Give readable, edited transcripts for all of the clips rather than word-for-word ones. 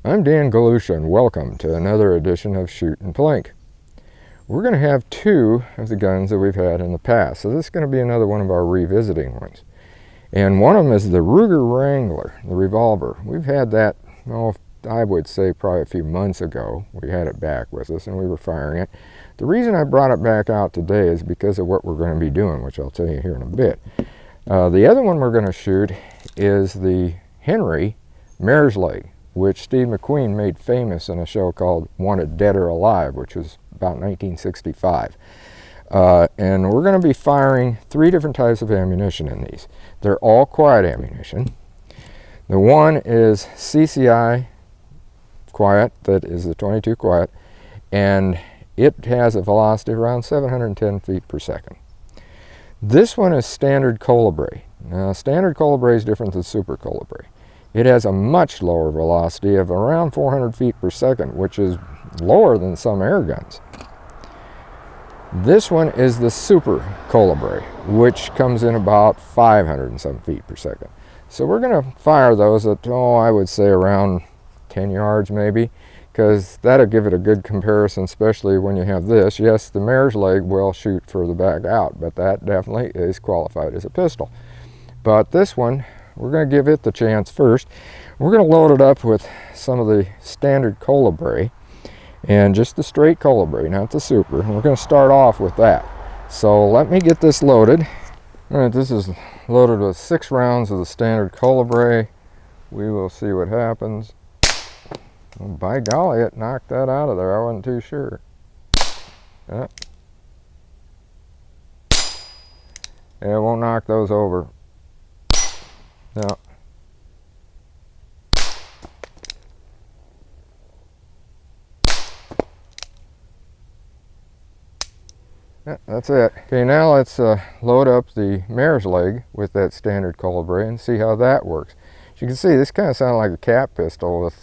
I'm Dan Galusha and welcome to another edition of Shoot and Plink. We're going to have two of the guns that we've had in the past, so this is going to be another one of our revisiting ones. And one of them is the Ruger Wrangler, the revolver. We've had that, oh, I would say probably a few months ago. We had it back with us and we were firing it. The reason I brought it back out today is because of what we're going to be doing, which I'll tell you here in a bit. The other one we're going to shoot is the Henry Mare's Leg, which Steve McQueen made famous in a show called Wanted Dead or Alive, which was about 1965. And we're going to be firing three different types of ammunition in these. They're all quiet ammunition. The one is CCI Quiet, that is the 22 Quiet, and it has a velocity around 710 feet per second. This one is standard Colibri. Now, standard Colibri is different than super Colibri. It has a much lower velocity of around 400 feet per second, which is lower than some air guns. This one is the super Colibri, which comes in about 500 and some feet per second. So we're going to fire those at, I would say around 10 yards maybe, because that'll give it a good comparison, especially when you have this. Yes, the Mare's Leg will shoot further back out, but that definitely is qualified as a pistol. But this one, we're going to give it the chance first. We're going to load it up with some of the standard Colibri, and just the straight Colibri, not the super. We're going to start off with that. So let me get this loaded. All right, this is loaded with 6 rounds of the standard Colibri. We will see what happens. Well, by golly, it knocked that out of there. I wasn't too sure. Yeah. Yeah, it won't knock those over. No. Yeah, that's it. Okay, now let's load up the Mare's Leg with that standard Colibri and see how that works. As you can see, this kind of sounds like a cap pistol with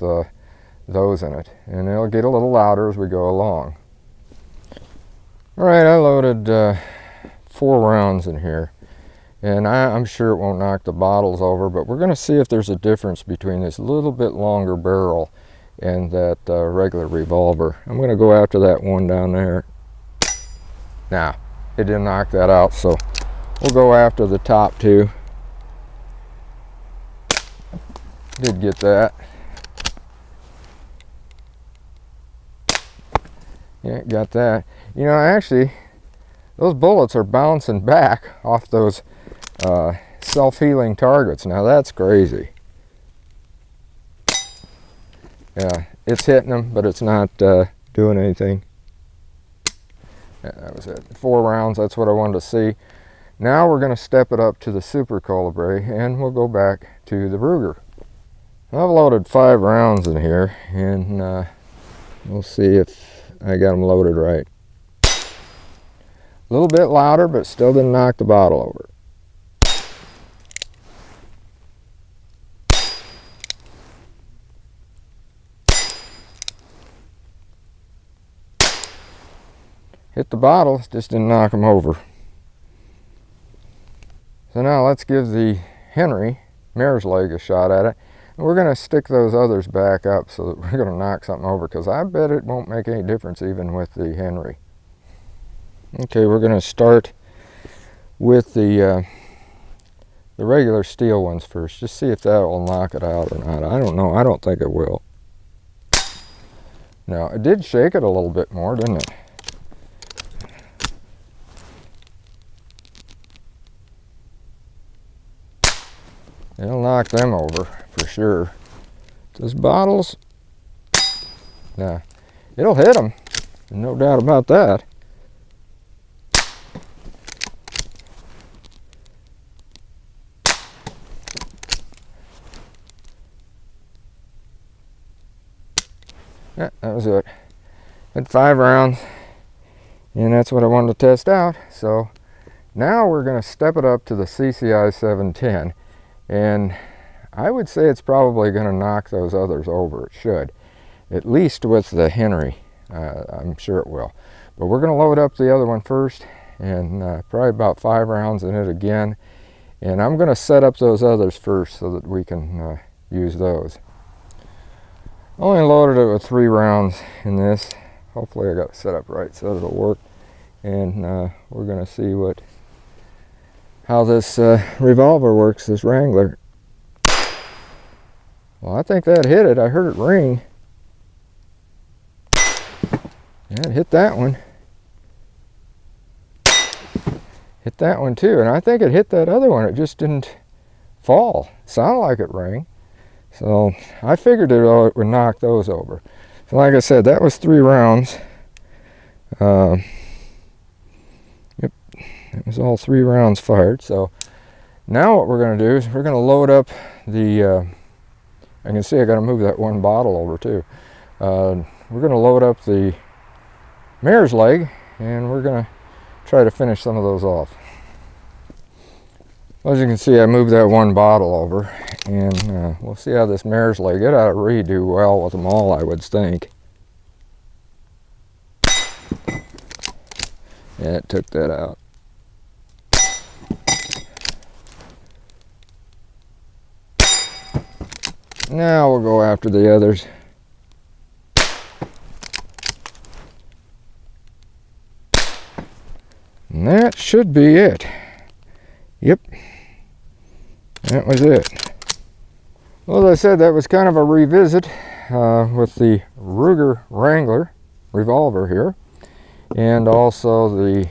those in it, and it'll get a little louder as we go along. All right, I loaded 4 rounds in here, and I'm sure it won't knock the bottles over, but we're going to see if there's a difference between this little bit longer barrel and that regular revolver. I'm going to go after that one down there. Now, it didn't knock that out, so we'll go after the top two. Did get that. Yeah, got that. You know, actually, those bullets are bouncing back off those self-healing targets. Now, that's crazy. Yeah, it's hitting them, but it's not doing anything. Yeah, that was it. 4 rounds, that's what I wanted to see. Now we're going to step it up to the super Colibri, and we'll go back to the Ruger. I've loaded 5 rounds in here, and we'll see if I got them loaded right. A little bit louder, but still didn't knock the bottle over. Hit the bottle, just didn't knock them over. So now let's give the Henry Mare's Leg a shot at it. And we're going to stick those others back up so that we're going to knock something over, because I bet it won't make any difference even with the Henry. Okay, we're going to start with the regular steel ones first. Just see if that will knock it out or not. I don't know. I don't think it will. Now, it did shake it a little bit more, didn't it? It'll knock them over for sure. Those bottles, nah, it'll hit them, no doubt about that. Yeah, that was it. Had 5 rounds, and that's what I wanted to test out. So now we're going to step it up to the CCI 710. And I would say it's probably going to knock those others over. It should. At least with the Henry. I'm sure it will. But we're going to load up the other one first, and probably about 5 rounds in it again. And I'm going to set up those others first so that we can use those. Only loaded it with 3 rounds in this. Hopefully I got it set up right so it'll work. And we're going to see how this revolver works, this Wrangler. Well, I think that hit it. I heard it ring. Yeah, it hit that one. Hit that one too, and I think it hit that other one. It just didn't fall. Sounded like it rang. So I figured it would knock those over. So like I said, that was 3 rounds. Yep, it was all 3 rounds fired. So now what we're going to do is we're going to load up the, I can see I got to move that one bottle over too. We're going to load up the mare's leg, and we're going to try to finish some of those off. As you can see, I moved that one bottle over, and we'll see how this mare's leg, it ought to really do well with them all, I would think. Yeah, it took that out. Now we'll go after the others. And that should be it. Yep, that was it. Well, as I said, that was kind of a revisit with the Ruger Wrangler revolver here, and also the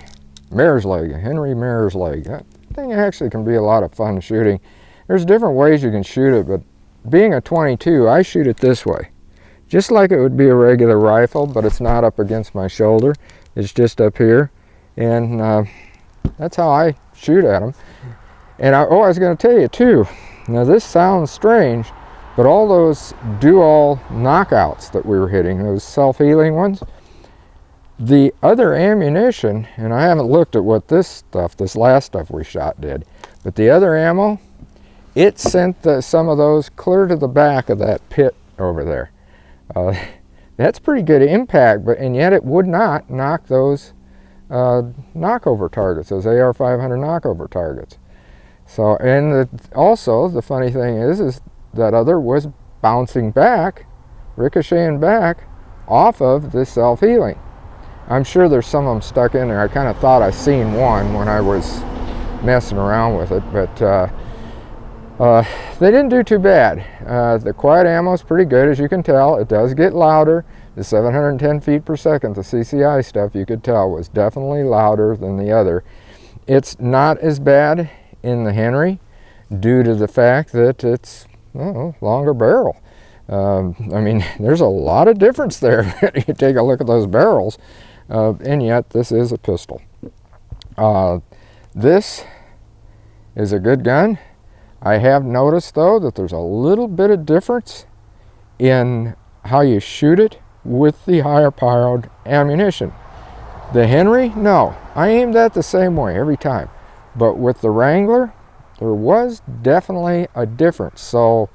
mare's leg, Henry mare's leg. That thing actually can be a lot of fun shooting. There's different ways you can shoot it, but being a 22, I shoot it this way. Just like it would be a regular rifle, but it's not up against my shoulder. It's just up here. And that's how I shoot at them. And I was going to tell you too, now this sounds strange, but all those do-all knockouts that we were hitting, those self-healing ones, the other ammunition, and I haven't looked at what this last stuff we shot did, but the other ammo, it sent some of those clear to the back of that pit over there. That's pretty good impact, and yet it would not knock those knockover targets, those AR-500 knockover targets. So, and also the funny thing is that other was bouncing back, ricocheting back off of the self-healing. I'm sure there's some of them stuck in there. I kind of thought I seen one when I was messing around with it, but they didn't do too bad. The Quiet ammo is pretty good, as you can tell. It does get louder. The 710 feet per second, the CCI stuff, you could tell was definitely louder than the other. It's not as bad in the Henry due to the fact that it's longer barrel. I mean, there's a lot of difference there. You take a look at those barrels, and yet this is a pistol. This is a good gun. I have noticed though that there's a little bit of difference in how you shoot it with the higher powered ammunition. The Henry, no, I aimed that the same way every time, but with the Wrangler there was definitely a difference. So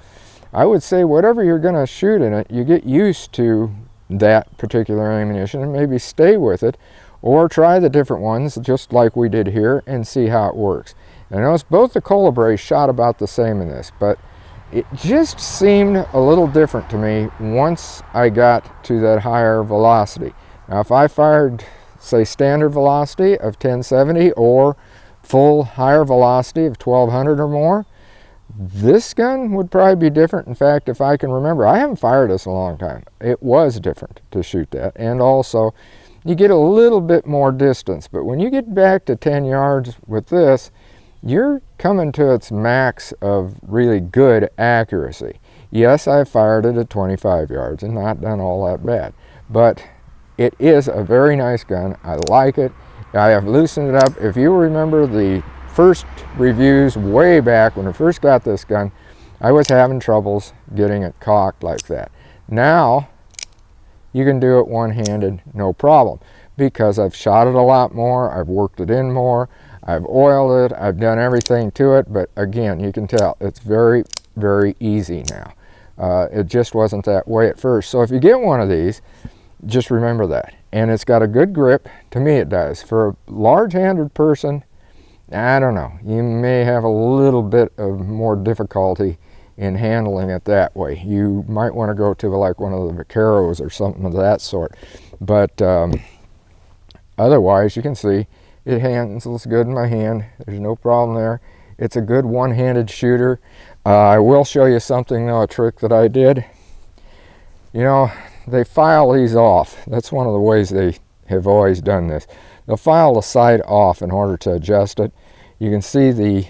I would say whatever you're going to shoot in it, you get used to that particular ammunition and maybe stay with it, or try the different ones just like we did here and see how it works. And I noticed both the Colibri shot about the same in this, but it just seemed a little different to me once I got to that higher velocity. Now if I fired, say, standard velocity of 1070 or full higher velocity of 1200 or more, this gun would probably be different. In fact, if I can remember, I haven't fired this in a long time. It was different to shoot that, and also you get a little bit more distance, but when you get back to 10 yards with this, you're coming to its max of really good accuracy. Yes, I fired it at 25 yards and not done all that bad, but it is a very nice gun. I like it. I have loosened it up. If you remember the first reviews way back when I first got this gun, I was having troubles getting it cocked like that. Now you can do it one-handed, no problem, because I've shot it a lot more, I've worked it in more, I've oiled it, I've done everything to it, but again, you can tell it's very, very easy now. It just wasn't that way at first. So if you get one of these, just remember that. And it's got a good grip. To me it does. For a large-handed person, I don't know, you may have a little bit of more difficulty in handling it that way. You might want to go to like one of the Vaqueros or something of that sort. But otherwise, you can see it handles good in my hand. There's no problem there. It's a good one-handed shooter. I will show you something though, a trick that I did. You know, they file these off. That's one of the ways they have always done this. They'll file the sight off in order to adjust it. You can see the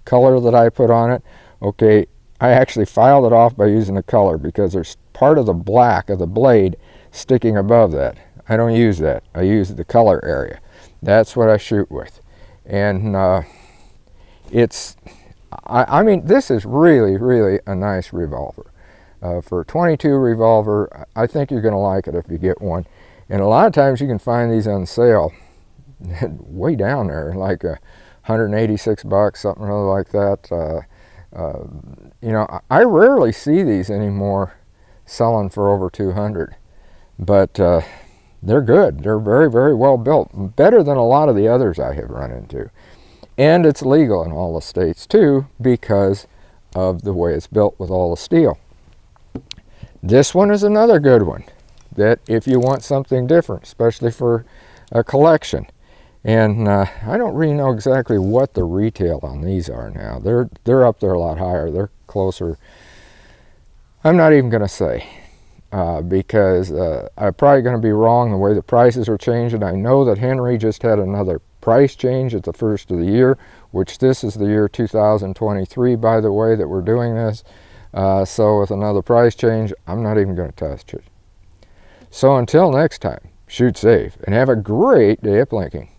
color that I put on it. Okay, I actually filed it off by using the color because there's part of the black of the blade sticking above that. I don't use that. I use the color area. That's what I shoot with. And I mean, this is really, really a nice revolver. For a .22 revolver, I think you're going to like it if you get one. And a lot of times you can find these on sale way down there, like 186 bucks, something like that. You know, I rarely see these anymore selling for over 200, but they're good. They're very, very well built, better than a lot of the others I have run into. And it's legal in all the states too because of the way it's built with all the steel. This one is another good one that if you want something different, especially for a collection. And I don't really know exactly what the retail on these are now. They're up there a lot higher. They're closer. I'm not even going to say because I'm probably going to be wrong the way the prices are changing. I know that Henry just had another price change at the first of the year, which this is the year 2023, by the way, that we're doing this. So with another price change, I'm not even going to touch it. So until next time, shoot safe and have a great day of plinking.